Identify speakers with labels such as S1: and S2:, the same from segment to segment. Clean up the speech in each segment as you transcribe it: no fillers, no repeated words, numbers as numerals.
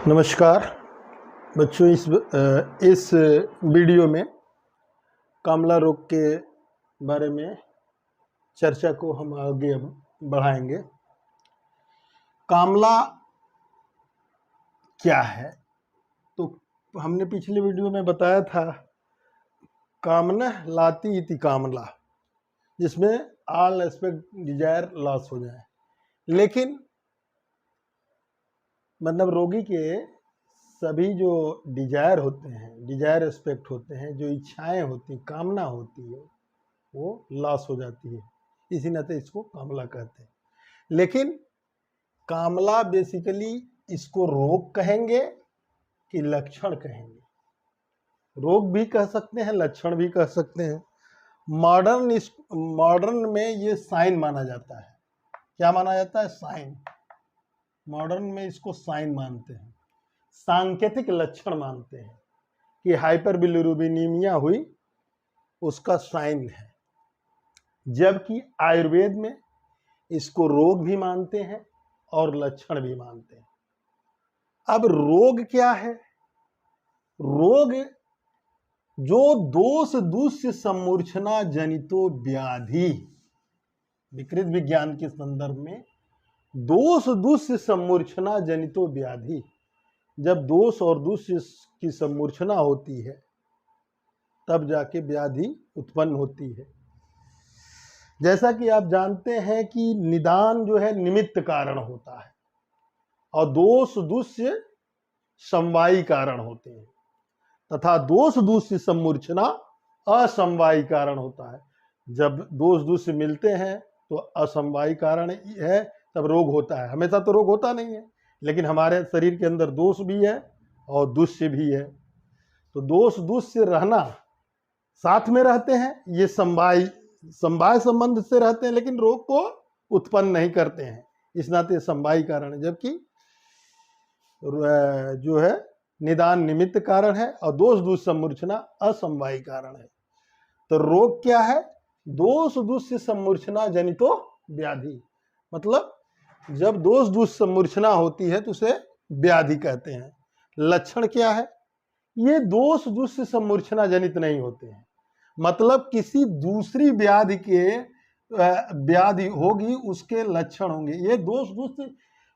S1: नमस्कार बच्चों, इस वीडियो में कामला रोग के बारे में चर्चा को हम आगे बढ़ाएंगे। कामला क्या है? तो हमने पिछले वीडियो में बताया था कामना लाती इति कामला, जिसमें ऑल एस्पेक्ट डिजायर लॉस हो जाए। लेकिन मतलब रोगी के सभी जो डिजायर होते हैं, डिजायर एस्पेक्ट होते हैं, जो इच्छाएं होती, कामना होती है, वो लॉस हो जाती है। इसी नाते इसको कामला कहते हैं। लेकिन कामला बेसिकली इसको रोग कहेंगे कि लक्षण कहेंगे? रोग भी कह सकते हैं, लक्षण भी कह सकते हैं। मॉडर्न में ये साइन माना जाता है। क्या माना जाता है? साइन। मॉडर्न में इसको साइन मानते हैं, सांकेतिक लक्षण मानते हैं कि हाइपरबिलिरुबिनीमिया हुई, उसका साइन है। जबकि आयुर्वेद में इसको रोग भी मानते हैं और लक्षण भी मानते हैं। अब रोग क्या है? रोग जो दोष दुष्य सम्मूर्छना जनितो व्याधि, विकृत विज्ञान के संदर्भ में दोष दुष्य सम्मूर्छना जनितो व्याधि, जब दोष और दुष्य की सम्मूर्छना होती है तब जाके व्याधि उत्पन्न होती है। जैसा कि आप जानते हैं कि निदान जो है निमित्त कारण होता है और दोष दुष्य समवायी कारण होते हैं, तथा दोष दुष्य सम्मूर्छना असमवायी कारण होता है। जब दोष दुष्य मिलते हैं तो असमवायी कारण है, तब रोग होता है। हमेशा तो रोग होता नहीं है, लेकिन हमारे शरीर के अंदर दोष भी है और दुष्य भी है। तो दोष दुष्य रहना साथ में रहते हैं, ये समवाय संबंध से रहते हैं, लेकिन रोग को उत्पन्न नहीं करते हैं। इस नाते समवायी कारण है। जबकि जो है निदान निमित्त कारण है और दोष दुष्य सम्मूर्छना असमवायी कारण है। तो रोग क्या है? दोष दुष्य सम्मूर्छना जनितो व्याधि। मतलब जब दोष दुष्य सम्मूर्छना होती है तो उसे व्याधि कहते हैं। लक्षण क्या है? ये दोष दुष्य सम्मूर्छना जनित नहीं होते हैं। मतलब किसी दूसरी व्याधि के व्याधि होगी, उसके लक्षण होंगे। ये दोष दुष्य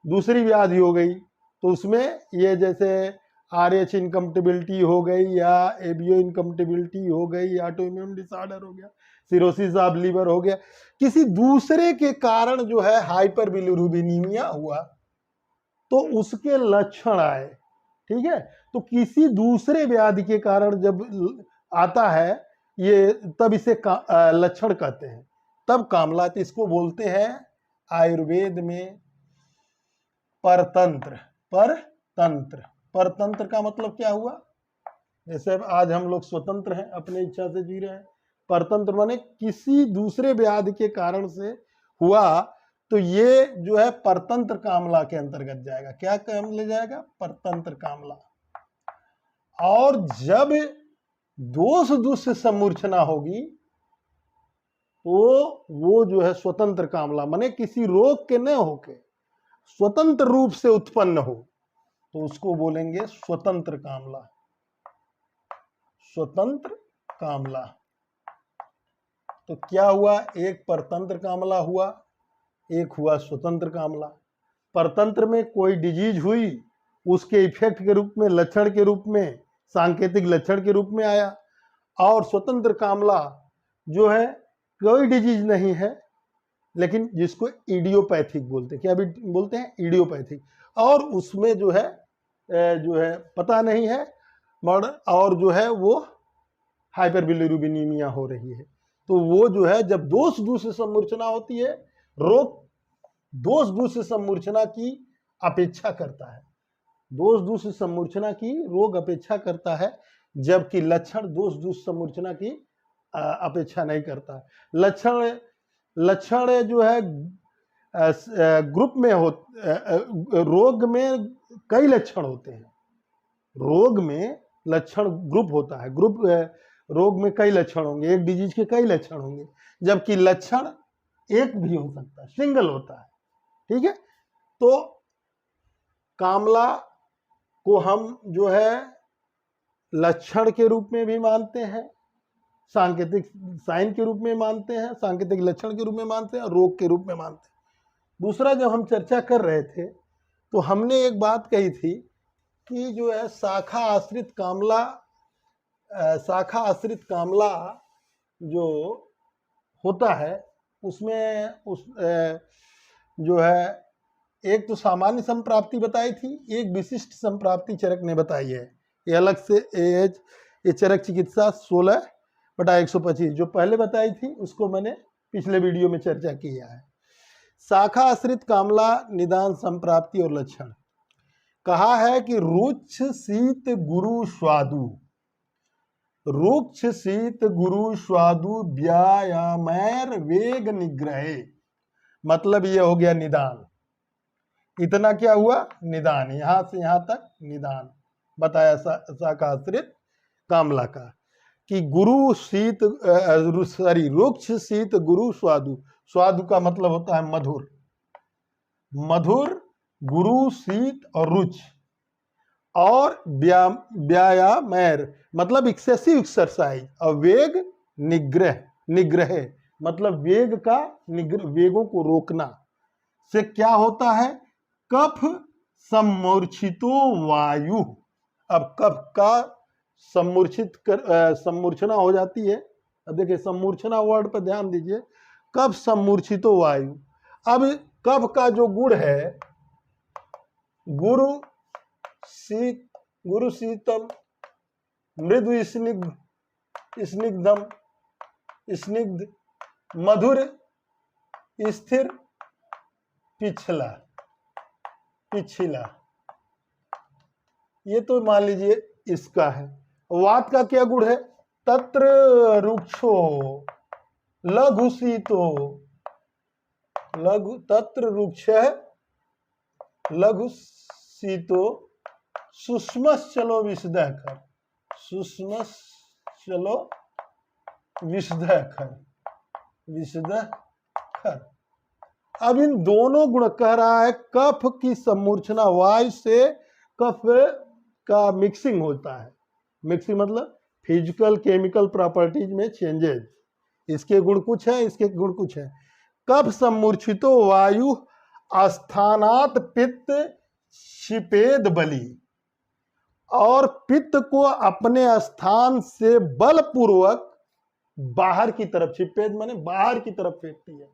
S1: दूसरी व्याधि हो गई तो उसमें ये जैसे RH इनकम्पेटिबिलिटी हो गई या ABO इनकम्पेटिबिलिटी हो गई, ऑटोइम्यून डिसऑर्डर हो गया, सिरोसिस ऑफ लीवर हो गया, किसी दूसरे के कारण जो है हाइपरबिलिरुबिनीमिया हुआ तो उसके लक्षण आए। ठीक है, तो किसी दूसरे व्याधि के कारण जब आता है ये, तब इसे लक्षण कहते हैं, तब कामला। इसको बोलते हैं आयुर्वेद में परतंत्र। परतंत्र, परतंत्र का मतलब क्या हुआ? जैसे आज हम लोग स्वतंत्र हैं, अपने इच्छा से जी रहे हैं। परतंत्र माने किसी दूसरे व्याधि के कारण से हुआ, तो ये जो है परतंत्र कामला के अंतर्गत जाएगा। क्या काम ले जाएगा? परतंत्र कामला। और जब दोष दुष्य सम्मूर्छना होगी तो वो जो है स्वतंत्र कामला, माने किसी रोग के न होके स्वतंत्र रूप से उत्पन्न हो, तो उसको बोलेंगे स्वतंत्र कामला। स्वतंत्र कामला। तो क्या हुआ? एक परतंत्र कामला हुआ, एक हुआ स्वतंत्र कामला। परतंत्र में कोई डिजीज हुई, उसके इफेक्ट के रूप में, लक्षण के रूप में, सांकेतिक लक्षण के रूप में आया। और स्वतंत्र कामला जो है कोई डिजीज नहीं है, लेकिन जिसको इडियोपैथिक बोलते हैं। क्या भी बोलते हैं? इडियोपैथिक। और उसमें जो है पता नहीं है, और जो है वो हाइपरबिलिरुबिनीमिया हो रही है। तो वो जो है जब दोष दुष्य सम्मूर्छना होती है, रोग दोष दुष्य सम्मूर्छना की अपेक्षा करता है। दोष दुष्य सम्मूर्छना की रोग अपेक्षा करता है, जबकि लक्षण दोष दुष्य सम्मूर्छना की अपेक्षा नहीं करता। लक्षण जो है ग्रुप में रोग में कई लक्षण होते हैं। रोग में लक्षण ग्रुप होता है। ग्रुप रोग में कई लक्षण होंगे, एक डिजीज के कई लक्षण होंगे, जबकि लक्षण एक भी हो सकता है, सिंगल होता है। ठीक है, तो कामला को हम जो है लक्षण के रूप में भी मानते हैं, सांकेतिक साइन के रूप में मानते हैं, सांकेतिक लक्षण के रूप में मानते हैं और रोग के रूप में मानते हैं। दूसरा, जब हम चर्चा कर रहे थे तो हमने एक बात कही थी कि जो है शाखा आश्रित कामला जो होता है उसमें जो है एक तो सामान्य संप्राप्ति बताई थी, एक विशिष्ट संप्राप्ति चरक ने बताई है। ये अलग से ये चरक चिकित्सा 16/125 जो पहले बताई थी उसको मैंने पिछले वीडियो में चर्चा किया है। शाखा आश्रित कामला निदान संप्राप्ति और लक्षण कहा है कि रुक्ष शीत गुरु स्वादु, रुक्ष शीत गुरु स्वादु व्यायामैर वेग निग्रहे, मतलब ये हो गया निदान। इतना क्या हुआ? निदान। यहां से यहां तक निदान बताया शाखाश्रित कामला का कि गुरु शीत रुक्ष शीत गुरु स्वादु, स्वादु का मतलब होता है मधुर, मधुर गुरु शीत और रुच, और व्यायामैर मतलब एक्सेसिव एक्सरसाइज, और वेग निग्रह, निग्रह मतलब वेग का वेगों को रोकना से क्या होता है? कफ सम्मूर्छितो वायु। अब कफ का सम्मूर्छना हो जाती है। अब देखिए सम्मूर्छना वर्ड पर ध्यान दीजिए, कफ सम्मूर्छितो वायु। अब कफ का जो गुण है गुरु शीतम मृदु स्निग्धम स्निग्ध मधुर स्थिर पिछला, ये तो मान लीजिए इसका है। वात का क्या गुण है? तत्र रुक्षो लघु शीतो, लघु तत्र रुक्ष लघु शीतो सुष्मश्चलो विशदः खर, सुष्मश्चलो विशदः खर, विशदः खर। अब इन दोनों गुण कह रहा है, कफ की सम्मूर्छना वायु से कफ का मिक्सिंग होता है। मिक्सिंग मतलब फिजिकल केमिकल प्रॉपर्टीज में चेंजेस, इसके गुण कुछ है, इसके गुण कुछ है। कफ सम्मूर्छितो वायु आस्थानात पित्त क्षिपेद बलि, और पित्त को अपने स्थान से बलपूर्वक बाहर की तरफ, क्षिपेद माने बाहर की तरफ फेंकती है।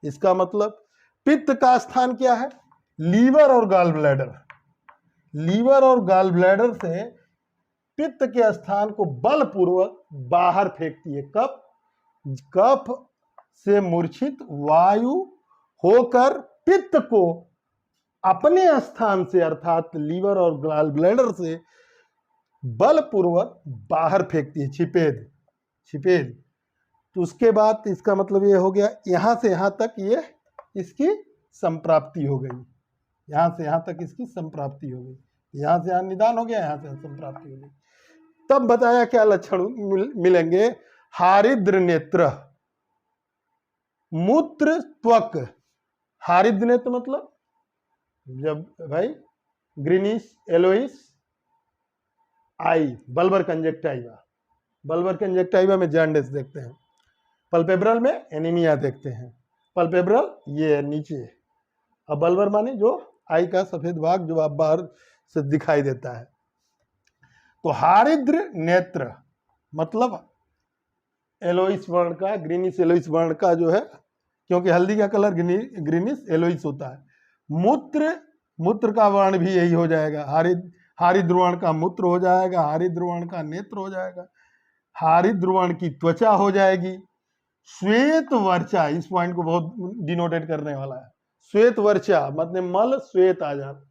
S1: इसका मतलब पित्त का स्थान क्या है? लीवर और गॉल ब्लैडर। लीवर और गॉल ब्लैडर से पित्त के स्थान को बलपूर्वक बाहर फेंकती है। कफ कफ से मूर्छित वायु होकर पित्त को अपने स्थान से अर्थात लीवर और गॉल ब्लैडर से बलपूर्वक बाहर फेंकती है, छिपेद, छिपेद। तो उसके बाद इसका मतलब ये हो गया, यहां से यहां तक ये इसकी संप्राप्ति हो गई, यहां से यहां तक इसकी संप्राप्ति हो गई, यहां से यहां निदान हो गया, यहां से संप्राप्ति हो गई। तब बताया क्या लक्षण मिलेंगे? हारिद्र नेत्र, मूत्र त्वक। हारिद्र नेत्र मतलब जब भाई ग्रीनिश येलोइश आई, बल्बर कंजक्टाइवा, बल्बर कंजक्टाइवा में जॉन्डिस देखते हैं, पल्पेब्रल में एनीमिया देखते हैं। पल्पेब्रल ये नीचे, अब बल्बर माने जो आई का सफेद भाग जो आप बाहर से दिखाई देता है। तो हारिद्र नेत्र मतलब येलोइश वर्ण का, ग्रीनिश येलोइश वर्ण का जो है, क्योंकि हल्दी का कलर ग्रीनिश येलोइश होता है। मूत्र का वर्ण भी यही हो जाएगा, हारिद्र वर्ण का मूत्र हो जाएगा, हारिद्र वर्ण का नेत्र हो जाएगा, हारिद्र वर्ण की त्वचा हो जाएगी। श्वेत वर्चा, इस पॉइंट को बहुत डिनोटेट करने वाला है। श्वेत वर्चा मतलब मल श्वेत आ जाना,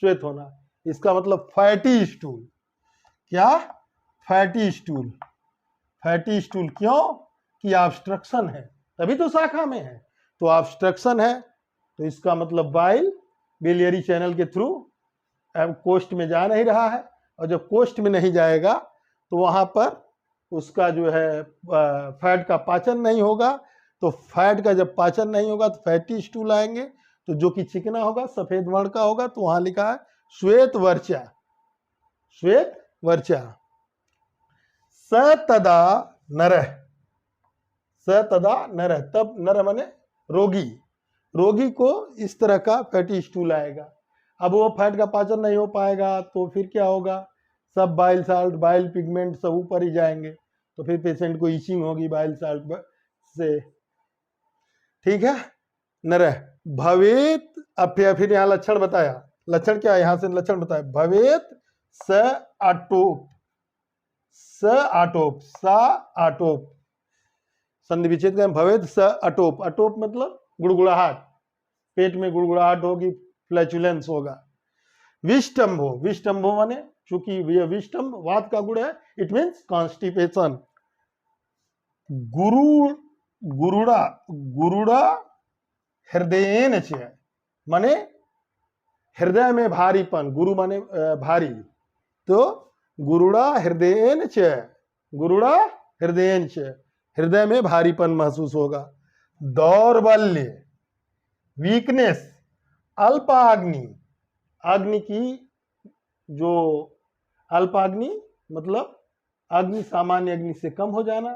S1: श्वेत होना, इसका मतलब फैटी स्टूल। क्या? Fatty stool. फैटी स्टूल क्यों? कि ऑब्स्ट्रक्शन है, तभी तो शाखा में है। तो ऑब्स्ट्रक्शन है तो इसका मतलब बाइल बिलियरी चैनल के थ्रू कोष्ठ में जा नहीं रहा है, और जब कोष्ठ में नहीं जाएगा तो वहां पर उसका जो है फैट का पाचन नहीं होगा। तो फैट का जब पाचन नहीं होगा तो फैटी स्टूल आएंगे, तो जो कि चिकना होगा, सफेद वर्ण का होगा। तो वहां लिखा है श्वेत वर्चा, श्वेत वर्चा। स तदा नरः, स तदा नरः, तब नर माने रोगी, रोगी को इस तरह का फैटी स्टूल आएगा। अब वो फैट का पाचन नहीं हो पाएगा तो फिर क्या होगा, सब बाइल साल्ट, बाइल पिगमेंट सब ऊपर ही जाएंगे, तो फिर पेशेंट को इचिंग होगी बाइल साल्ट से। ठीक है, नरः भवेत, अब फिर यहाँ लक्षण बताया, लक्षण क्या है, यहाँ से लक्षण बताया, भवेत स आटोप, स आटोप, सा आटोप, संधि विच्छेद का भवेत स अटोप, अटोप मतलब गुड़गुड़ाहट, पेट में गुड़गुड़ाहट होगी, फ्लैचुलेंस होगा। विष्टंभो, विष्टंभो माने चूंकि यह विष्टंभ वात का गुण है, इट मीन्स कॉन्स्टिपेशन। गुरु गुरुड़ा, गुरुड़ा हृदयेन च माने हृदय में भारीपन, गुरु माने भारी, तो गुरुड़ा हृदयेन च, गुरुड़ा हृदयेन च, हृदय में भारीपन महसूस होगा। दौर्बल्य, वीकनेस, अल्पाग्नि, अग्नि की जो अल्पाग्नि मतलब अग्नि सामान्य अग्नि से कम हो जाना,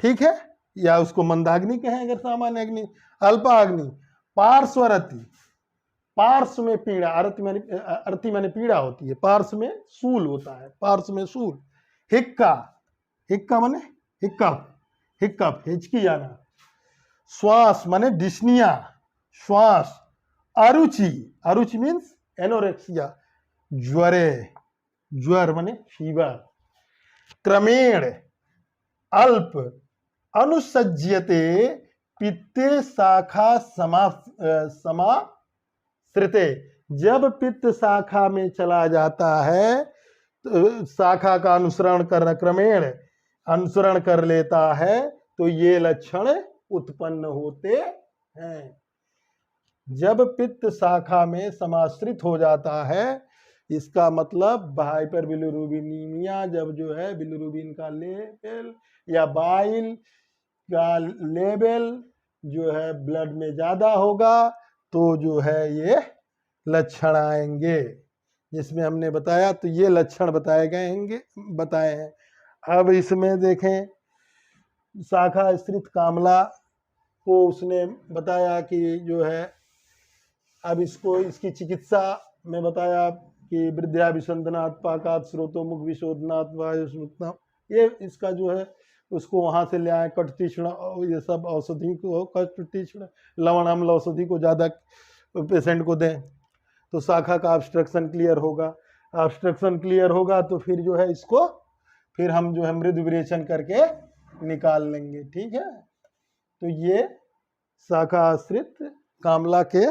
S1: ठीक है, या उसको मंदाग्नि कहें अगर सामान्य अग्नि, अल्पाग्नि। पार्श्वरति, पार्श्व में पीड़ा, अर्थी माने पीड़ा होती है, पार्श्व में सूल होता है, पार्श्व में सूल। हिक्का, हिक्का माने हिक्कप, हिक्कप हिचकी आना। श्वास माने डिस्निया, श्वास। अरुचि, अरुचि मीन्स एनोरेक्सिया, ज्वरे, ज्वर माने फीवर। क्रमेण अल्प अनुसज्यते पित्ते शाखा समाश्रिते, जब पित्त शाखा में चला जाता है तो शाखा का अनुसरण कर, क्रमेण अनुसरण कर लेता है तो ये लक्षण उत्पन्न होते हैं। जब पित्त शाखा में समाश्रित हो जाता है, इसका मतलब हाइपर बिलिरुबिनीमिया, जब जो है बिलिरुबिन का लेवल या बाइल का लेवल जो है ब्लड में ज्यादा होगा तो जो है ये लक्षण आएंगे, जिसमें हमने बताया, तो ये लक्षण बताए गए हैं, बताए हैं। अब इसमें देखें, शाखा स्थित कामला को उसने बताया कि जो है, अब इसको इसकी चिकित्सा में बताया कि वृद्धाभिसंधनात् पाकात् स्रोतोमुख विशोधनात् वायुस्मृतनात्, ये इसका जो है उसको वहां से ले आए, कटतीक्ष्ण, ये सब औषधि को, कटतीक्ष्ण लवण अम्ल औषधि को ज़्यादा पेशेंट को दें तो शाखा का ऑब्स्ट्रक्शन क्लियर होगा। ऑब्स्ट्रक्शन क्लियर होगा तो फिर जो है इसको फिर हम जो है मृदु विरेचन करके निकाल लेंगे। ठीक है, तो ये शाखा आश्रित कामला के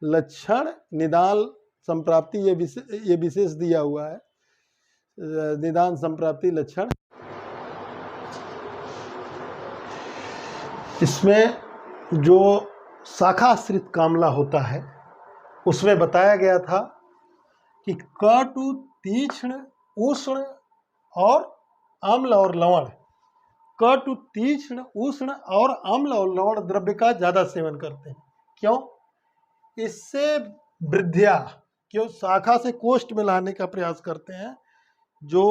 S1: लक्षण, निदान संप्राप्ति, ये विशेष दिया हुआ है, निदान संप्राप्ति लक्षण। इसमें जो शाखाश्रित कामला होता है उसमें बताया गया था कि कटु, तीक्ष्ण, उष्ण और अम्ल और लवण, कटु, तीक्ष्ण, उष्ण और अम्ल और लवण द्रव्य का ज्यादा सेवन करते हैं। क्यों? इससे वृद्धिया, क्यों, शाखा से कोष्ठ में लाने का प्रयास करते हैं, जो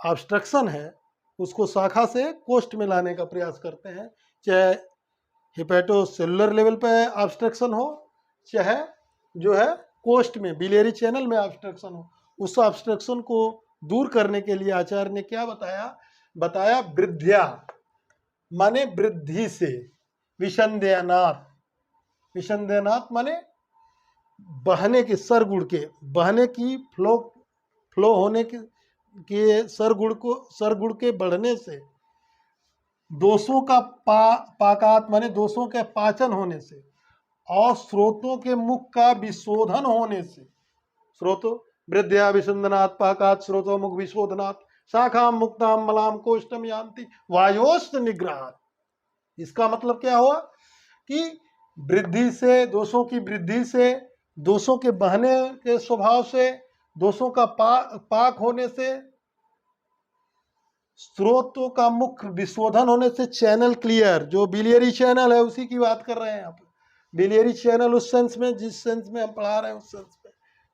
S1: ऑब्स्ट्रक्शन है उसको शाखा से कोष्ठ में लाने का प्रयास करते हैं, चाहे हिपैटोसेलुलर लेवल पे ऑब्स्ट्रक्शन हो, चाहे जो है कोष्ठ में बिलियरी चैनल में ऑब्स्ट्रक्शन हो। उस ऑब्स्ट्रक्शन को दूर करने के लिए आचार्य ने क्या बताया वृद्धिया माने वृद्धि से, विसंध्यनात्, विसंध्यनात् माने बहने के सरगुण के, बहने की फ्लो होने के सरगुण के बढ़ने से, दोषों का पाकात माने दोषों के पाचन होने से, और स्रोतों के मुख का विशोधन होने से, स्रोतो वृद्धिया विसंधनात् पाकात स्रोतो मुख विशोधनात् शाखा मुक्ताम मलाम कोष्ठम यान्ति वायोस्त निग्रहात्। इसका मतलब क्या हुआ कि वृद्धि से, दोषों की वृद्धि से, दोषों के बहने के स्वभाव से, दोषों का पाक होने से, स्रोतों का मुख विशोधन होने से, चैनल क्लियर, जो बिलियरी चैनल है उसी की बात कर रहे हैं यहाँ पर। बिलियरी चैनल उस सेंस में, जिस सेंस में हम पढ़ा रहे हैं उस सेंस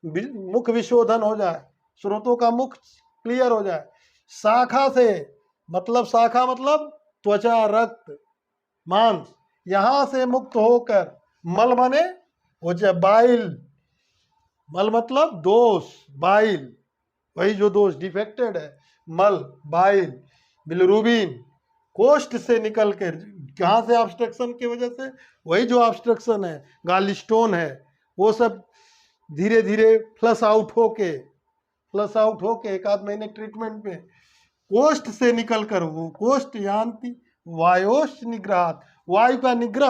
S1: में, मुख विशोधन हो जाए, स्रोतों का मुख क्लियर हो जाए। शाखा से मतलब शाखा मतलब त्वचा, रक्त, मांस, यहां से मुक्त होकर मल बने हो जाए बाइल। मल मतलब दोष, बाइल, वही जो दोष डिफेक्टेड है, मल, बाइल, बिलिरुबिन कोष्ठ से निकल कर, कहाँ से? ऑब्स्ट्रक्शन की वजह से, वही जो ऑब्स्ट्रक्शन है, गाल स्टोन है, वो सब धीरे धीरे फ्लश आउट होके एक आध महीने ट्रीटमेंट में कोष्ठ से निकल कर, वो कोष्ठ यांति वायोश निग्रहात, वायु का निग्रह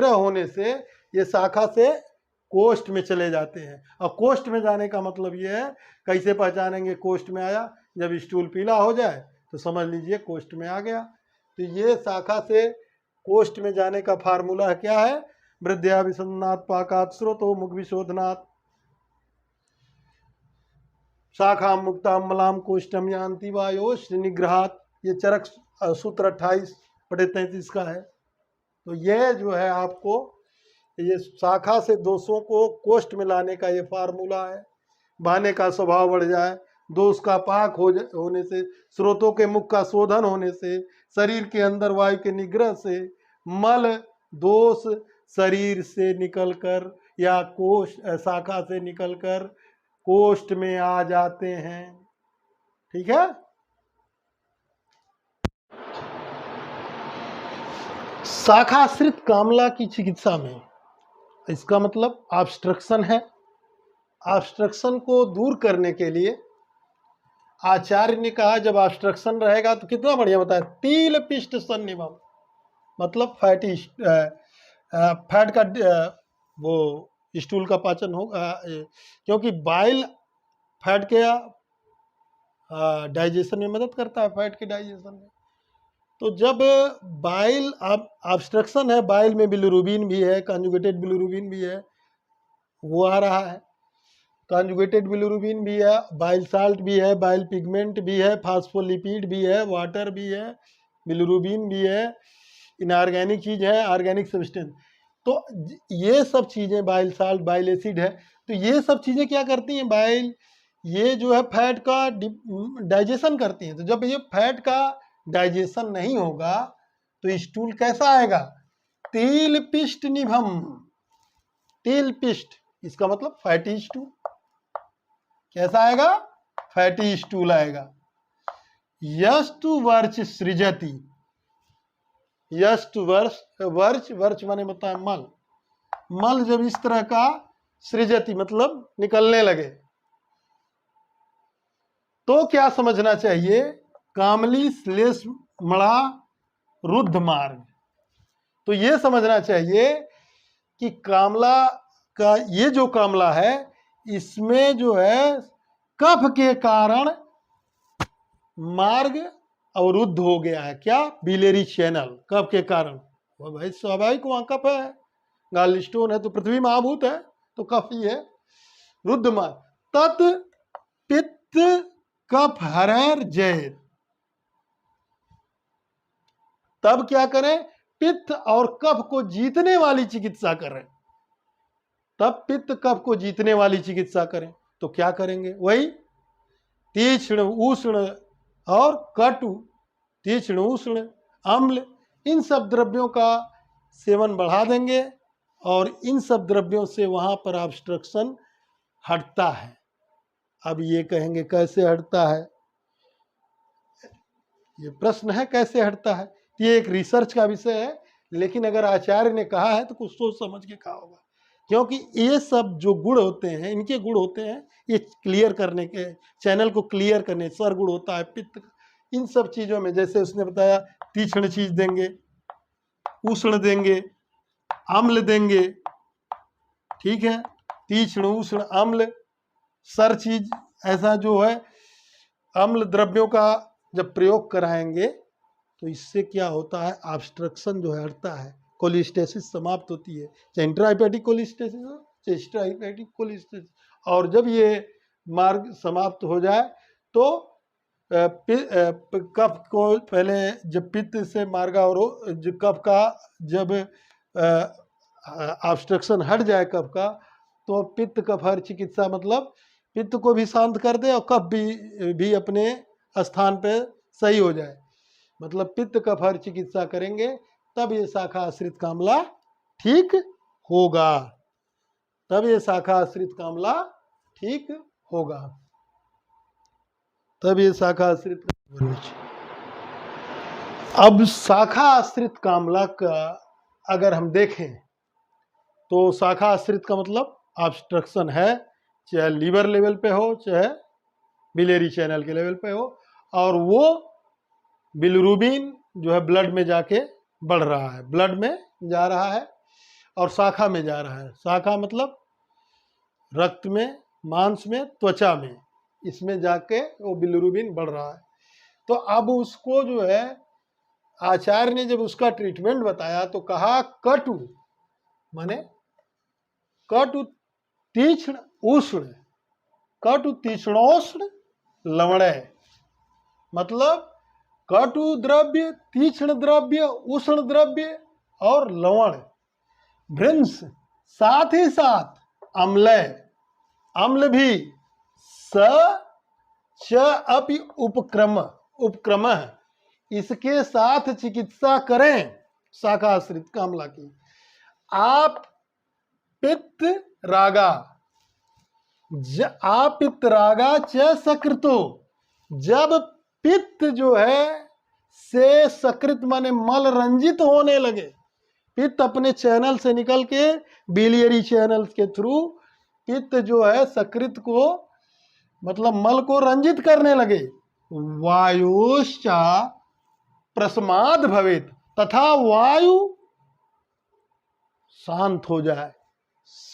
S1: होने से ये शाखा से कोष्ठ में चले जाते हैं। और कोष्ठ में जाने का मतलब ये है, कैसे पहचानेंगे कोष्ठ में आया? जब स्टूल पीला हो जाए तो समझ लीजिए कोष्ठ में आ गया। तो ये शाखा से कोष्ठ में जाने का फार्मूला क्या है? वृद्ध्या विसन्नात् पाकात् स्रोतो मुख विशोधनात् शाखा मुक्ता मलाम कोष्ठम यान्ति वायोश निग्रहात्। ये चरक सूत्र 28/33 का है। तो ये जो है आपको ये शाखा से दोषों को कोष्ठ में लाने का ये फार्मूला है। बहाने का स्वभाव बढ़ जाए, दोष का पाक होने से, स्रोतों के मुख का शोधन होने से, शरीर के अंदर वायु के निग्रह से, मल दोष शरीर से निकलकर या शाखा से निकलकर कोष्ठ में आ जाते हैं। ठीक है। शाखाश्रित कामला की चिकित्सा में इसका मतलब ऑब्स्ट्रक्शन है। ऑब्स्ट्रक्शन को दूर करने के लिए आचार्य ने कहा, जब ऑब्स्ट्रक्शन रहेगा तो कितना बढ़िया बताया, तिल पिष्ट सन्निभम, मतलब फैट का वो स्टूल का पाचन होगा, क्योंकि बाइल फैट के डाइजेशन में मदद करता है, फैट के डाइजेशन में। तो जब बाइल ऑब्स्ट्रक्शन है, बाइल में बिलिरुबिन भी है, कॉन्जुगेटेड बिलिरुबिन भी है, वो आ रहा है, कॉन्जुगेटेड बिलिरुबिन भी है, बाइल साल्ट भी है, बाइल पिगमेंट भी है, फास्फोलिपिड भी है, वाटर भी है, बिलिरुबिन भी है, इनऑर्गेनिक चीज है, ऑर्गेनिक सब्सटेंस। तो ये सब चीजें, बाइल साल्ट, बाइल एसिड है, तो ये सब चीजें क्या करती हैं? बाइल ये जो है फैट का डाइजेशन करती हैं। तो जब ये फैट का डाइजेशन नहीं होगा तो स्टूल कैसा आएगा? तिल पिष्ट निभम, तिल पिष्ट, इसका मतलब फैटी स्टूल। कैसा आएगा? फैटी स्टूल आएगा। यस्तु वर्च सृजति, यस्तु वर्च, वर्च माने बताया मल, मल जब इस तरह का सृजति मतलब निकलने लगे तो क्या समझना चाहिए? कामली श्लेष मणा रुद्ध मार्ग। तो ये समझना चाहिए कि कामला का ये जो कामला है, इसमें जो है कफ के कारण मार्ग अवरुद्ध हो गया है। क्या? बिलेरी चैनल, कफ के कारण। वो भाई स्वाभाविक वहां कफ है, गाल स्टोन है तो पृथ्वी महाभूत है तो कफ ही है। रुद्ध मार्ग तत् पित्त कफ हरैर जयत। तब क्या करें? पित्त और कफ को जीतने वाली चिकित्सा करें। तब पित्त कफ को जीतने वाली चिकित्सा करें तो क्या करेंगे? वही तीक्ष्ण उष्ण और कटु, तीक्ष्ण उष्ण अम्ल, इन सब द्रव्यों का सेवन बढ़ा देंगे और इन सब द्रव्यों से वहां पर ऑब्स्ट्रक्शन हटता है। अब ये कहेंगे कैसे हटता है? ये प्रश्न है, कैसे हटता है? ये एक रिसर्च का विषय है, लेकिन अगर आचार्य ने कहा है तो कुछ सोच समझ के कहा होगा, क्योंकि ये सब जो गुण होते हैं, इनके गुण होते हैं ये क्लियर करने के, चैनल को क्लियर करने, सर गुण होता है पित्त, इन सब चीजों में। जैसे उसने बताया तीक्ष्ण चीज देंगे, उष्ण देंगे, अम्ल देंगे, ठीक है, तीक्ष्ण उष्ण अम्ल, सर चीज ऐसा जो है अम्ल द्रव्यों का जब प्रयोग कराएंगे तो इससे क्या होता है? ऑब्स्ट्रक्शन जो है हटता है, कोलिस्टेसिस समाप्त होती है, चाहे इंट्राहेपेटिक कोलिस्टेसिस हो चाहे एक्स्ट्राहेपेटिक कोलिस्टेसिस। और जब ये मार्ग समाप्त हो जाए तो कफ को पहले जब पित्त से मार्ग और कफ का जब ऑब्स्ट्रक्शन हट जाए कफ का, तो पित्त कफ हर चिकित्सा मतलब पित्त को भी शांत कर दे और कफ भी अपने स्थान पे सही हो जाए। मतलब पित्त कफ हर चिकित्सा करेंगे तब ये शाखा आश्रित कामला ठीक होगा, तब ये शाखा आश्रित कामला ठीक होगा, तब ये शाखा आश्रित। अब शाखा आश्रित कामला का अगर हम देखें तो शाखा आश्रित का मतलब ऑब्स्ट्रक्शन है, चाहे लीवर लेवल पे हो चाहे बिलियरी चैनल के लेवल पे हो, और वो बिलिरुबिन जो है ब्लड में जाके बढ़ रहा है, ब्लड में जा रहा है और शाखा में जा रहा है। शाखा मतलब रक्त में, मांस में, त्वचा में, इसमें जाके वो बिलिरुबिन बढ़ रहा है। तो अब उसको जो है आचार्य ने जब उसका ट्रीटमेंट बताया तो कहा कटु माने कटु तीक्ष्ण उष्ण, कटु तीक्ष्णोष्ण लवणय, मतलब कटु द्रव्य, तीक्ष्ण द्रव्य, उष्ण द्रव्य और लवण, भृंश, साथ ही साथ अम्लय, अम्ल भी, स च अपि उपक्रम, उपक्रम, इसके साथ चिकित्सा करें शाखा आश्रित कामला की। आप पित्त रागा, आप पित्त रागा च सकृतो, जब पित्त जो है से सकृत माने मल रंजित होने लगे, पित्त अपने चैनल से निकल के बिलियरी चैनल के थ्रू पित्त जो है सकृत को मतलब मल को रंजित करने लगे, वायुश्चा प्रस्माद भवेत, तथा वायु शांत हो जाए,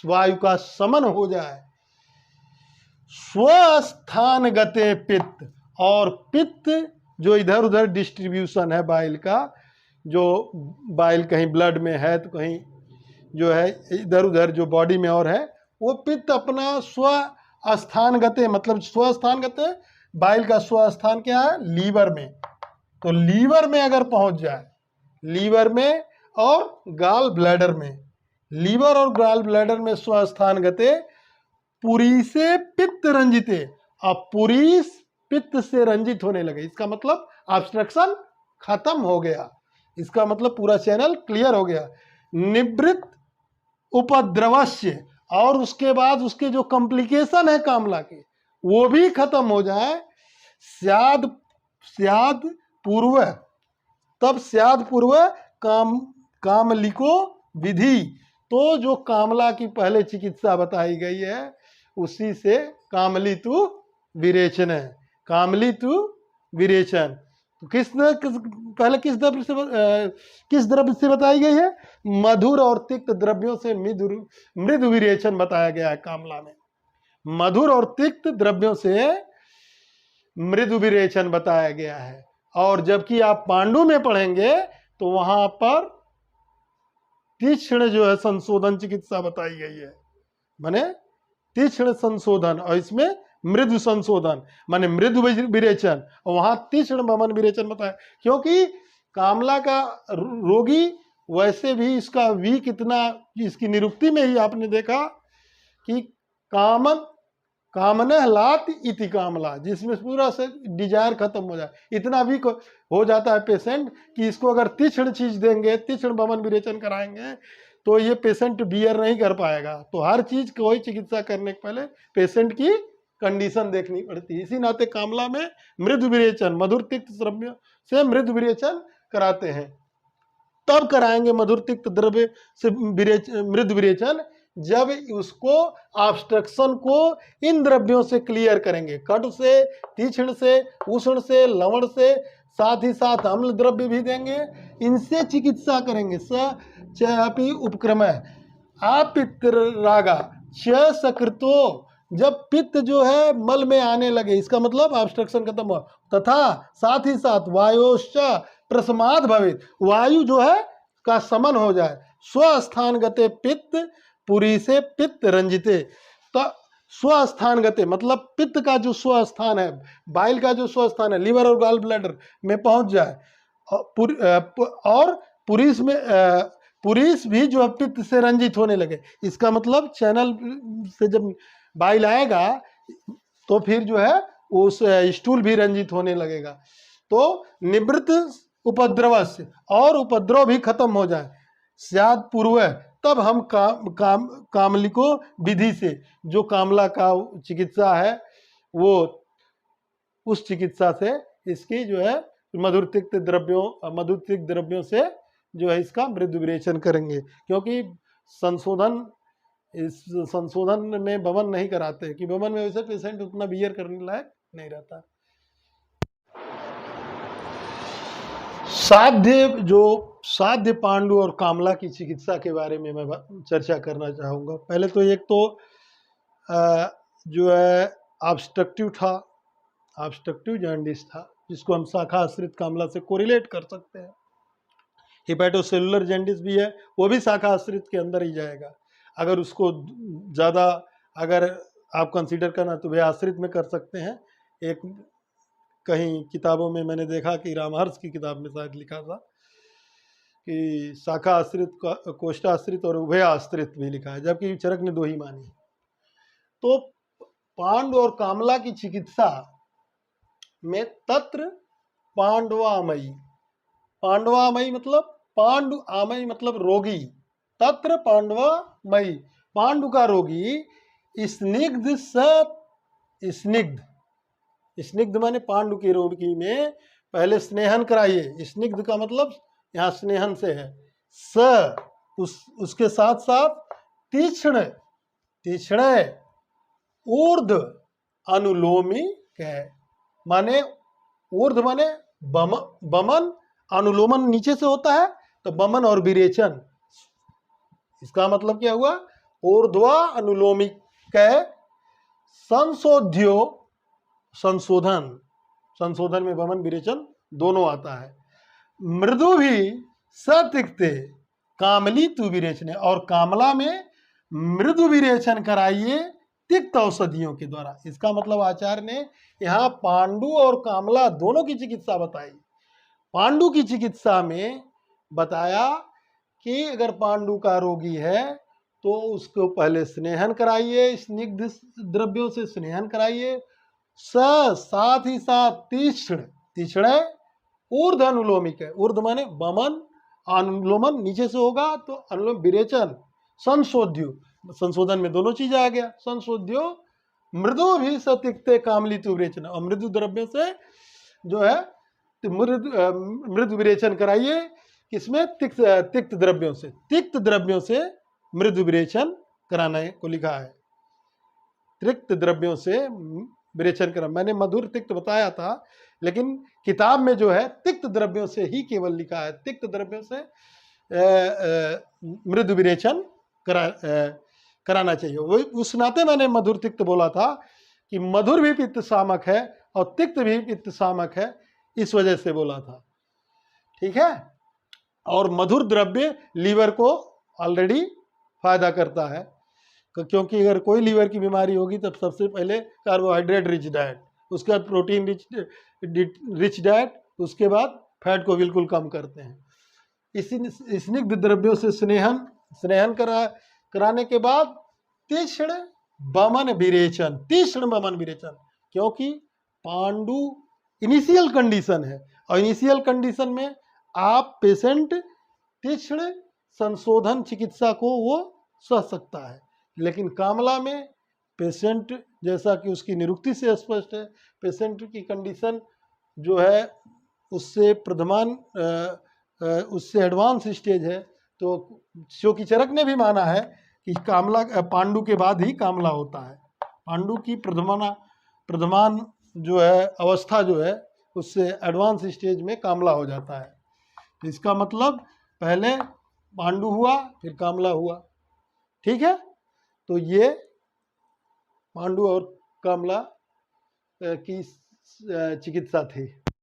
S1: वायु का शमन हो जाए, स्वस्थान गते पित्त, और पित्त जो इधर उधर डिस्ट्रीब्यूशन है बाइल का, जो बाइल कहीं ब्लड में है तो कहीं जो है इधर उधर जो बॉडी में और है, वो पित्त अपना स्वस्थान गते, मतलब स्वस्थान गते बाइल का स्वस्थान क्या है, लीवर में। तो लीवर में अगर पहुंच जाए, लीवर में और गाल ब्लैडर में, लीवर और गाल ब्लैडर में स्वस्थान गते पुरी से पित्त रंजिते, अब पुरी पित्त से रंजित होने लगे, इसका मतलब ऑब्स्ट्रक्शन खत्म हो गया, इसका मतलब पूरा चैनल क्लियर हो गया। निवृत्त उपद्रवस्य, और उसके बाद उसके जो कॉम्प्लिकेशन है कामला के वो भी खत्म हो जाए। स्याद स्याद पूर्व, तब स्याद पूर्व कामलिको विधि, तो जो कामला की पहले चिकित्सा बताई गई है उसी से कामली तु विरेचन है, कामली तु विरेचन। तो पहले किस द्रव्य से बताई गई है, मधुर और तिक्त द्रव्यों से मृदु विरेचन बताया गया है कामला में, मधुर और तिक्त द्रव्यों से मृदु विरेचन बताया गया है। और जबकि आप पांडु में पढ़ेंगे तो वहां पर तीक्ष्ण जो है संशोधन चिकित्सा बताई गई है, माने तीक्ष्ण संशोधन, और इसमें मृदु संशोधन माने मृदु विरेचन, और वहां तीक्ष्ण वमन विरेचन बताया। क्योंकि कामला का रोगी वैसे भी इसका वी कितना, इसकी निरुक्ति में ही आपने देखा कि कामन लात इति कामला, जिसमें पूरा से डिजायर खत्म हो जाए, इतना वीक हो जाता है पेशेंट कि इसको अगर तीक्ष्ण चीज देंगे, तीक्ष्ण वमन विरेचन कराएंगे तो ये पेशेंट बियर नहीं कर पाएगा। तो हर चीज कोई चिकित्सा करने के पहले पेशेंट की कंडीशन देखनी पड़ती है। इसी नाते कामला में मृदु विरेचन, मधुर तिक्त द्रव्य से मृदु विरेचन कराते हैं। तब कराएंगे मधुर तिक्त द्रव्य से मृदु विरेचन जब उसको ऑब्स्ट्रक्शन को इन द्रव्यों से क्लियर करेंगे, कटु से, तीक्ष्ण से, उष्ण से, लवण से, साथ ही साथ अम्ल द्रव्य भी देंगे, इनसे चिकित्सा करेंगे। स चापि उपक्रम, आप पित्त रागा च सकृतो, जब पित्त जो है मल में आने लगे, इसका मतलब ऑब्स्ट्रक्शन खत्म हुआ, तथा साथ ही साथ वायोश्च प्रस्माद भवेत, वायु जो है का समन हो जाए, स्वस्थान गते पित्त पुरी से पित्त रंजिते। तो स्वस्थान गते मतलब पित्त का जो स्वस्थान है, बाइल का जो स्वस्थान है लीवर और गॉल ब्लैडर में पहुंच जाए, और पुरीस में पुरुष भी जो है पित्त से रंजित होने लगे। इसका मतलब चैनल से जब बाइल आएगा तो फिर जो है उस स्टूल भी रंजित होने लगेगा। तो निवृत्त उपद्रव से, और उपद्रव भी खत्म हो जाए, स्याद पूर्व, तब हम कामलिको विधि से, जो कामला का चिकित्सा है वो उस चिकित्सा से इसकी जो है मधुर तिक्त द्रव्यों से जो है इसका मृदु विरेचन करेंगे। क्योंकि इस संशोधन में वमन नहीं कराते, कि वमन में वैसे पेशेंट उतना बियर करने लायक नहीं रहता। साध्य पांडु और कामला की चिकित्सा के बारे में मैं चर्चा करना चाहूँगा। पहले तो एक तो जो है ऑब्स्ट्रक्टिव जॉन्डिस था, जिसको हम शाखा आश्रित कामला से कोरिलेट कर सकते हैं। हिपैटोसेलुलर जॉन्डिस भी है, वो भी शाखा आश्रित के अंदर ही जाएगा। अगर उसको ज़्यादा अगर आप कंसीडर करना तो वे आश्रित में कर सकते हैं। एक कहीं किताबों में मैंने देखा कि रामहर्ष की किताब में शायद लिखा था कि शाखा आश्रित, कोष्ठाश्रित और उभय आश्रित भी लिखा है, जबकि चरक ने दो ही मानी। तो पांडु और कामला की चिकित्सा में तत्र पांडवामयी, पांडवामयी मतलब पांडु, आमयी मतलब रोगी, तत्र पांडवामयी, पांडु का रोगी, स्निग्ध स्निग्ध माने पांडु के रोगी में पहले स्नेहन कराइए। स्निग्ध का मतलब यहाँ स्नेहन से है। उसके साथ साथ तीक्ष्ण ऊर्ध्व अनुलोमी है, माने ऊर्ध्व माने बमन, अनुलोमन नीचे से होता है तो बमन और विरेचन। इसका मतलब क्या हुआ? ऊर्ध्व अनुलोमी कै संशोधन में बमन विरेचन दोनों आता है। मृदु भी सतिक्ते कामली तु विरेचने, और कामला में मृदु विरेचन कराइए तिक्त औषधियों के द्वारा। इसका मतलब आचार्य ने यहाँ पांडु और कामला दोनों की चिकित्सा बताई। पांडु की चिकित्सा में बताया कि अगर पांडु का रोगी है तो उसको पहले स्नेहन कराइए, स्निग्ध द्रव्यों से स्नेहन कराइए, साथ ही साथ तीक्ष्ण ऊर्ध्व अनुलोमिक है। ऊर्ध्व माने बमन, अनुलोमन नीचे से होगा तो अनुलोम विरेचन, संशोधन में दोनों चीज आ गया। संशोध्यो मृदु भी सतिक्ते कामली तु विरेचन, और मृदु द्रव्यों से जो है मृदु विरेचन कराइए। किसमें? तिक्त द्रव्यों से मृदु विरेचन कराने को लिखा है। तिक्त द्रव्यों से विरेचन करा, मैंने मधुर तिक्त बताया था, लेकिन किताब में जो है तिक्त द्रव्यों से ही केवल लिखा है। तिक्त द्रव्यों से मृदु विरेचन कराना चाहिए। वही उस नाते मैंने मधुर तिक्त बोला था कि मधुर भी पित्त शामक है और तिक्त भी पित्त शामक है, इस वजह से बोला था। ठीक है। और मधुर द्रव्य लीवर को ऑलरेडी फायदा करता है, क्योंकि अगर कोई लीवर की बीमारी होगी तब सबसे पहले कार्बोहाइड्रेट रिच डाइट, उसके बाद प्रोटीन रिच डाइट, उसके बाद फैट को बिल्कुल कम करते हैं। स्निग्ध द्रव्यों से स्नेहन कराने के बाद तीक्ष्ण बमन विरेचन, क्योंकि पांडु इनिशियल कंडीशन है, और इनिशियल कंडीशन में आप पेशेंट तीक्ष्ण संशोधन चिकित्सा को वो सह सकता है। लेकिन कामला में पेशेंट, जैसा कि उसकी निरुक्ति से स्पष्ट है, पेशेंट की कंडीशन जो है उससे उससे एडवांस स्टेज है। तो क्योंकि चरक ने भी माना है कि पांडु के बाद ही कामला होता है। पांडु की प्रधमान जो है अवस्था जो है उससे एडवांस स्टेज में कामला हो जाता है। तो इसका मतलब पहले पांडु हुआ फिर कामला हुआ। ठीक है। तो ये पांडु और कामला की चिकित्सा थी।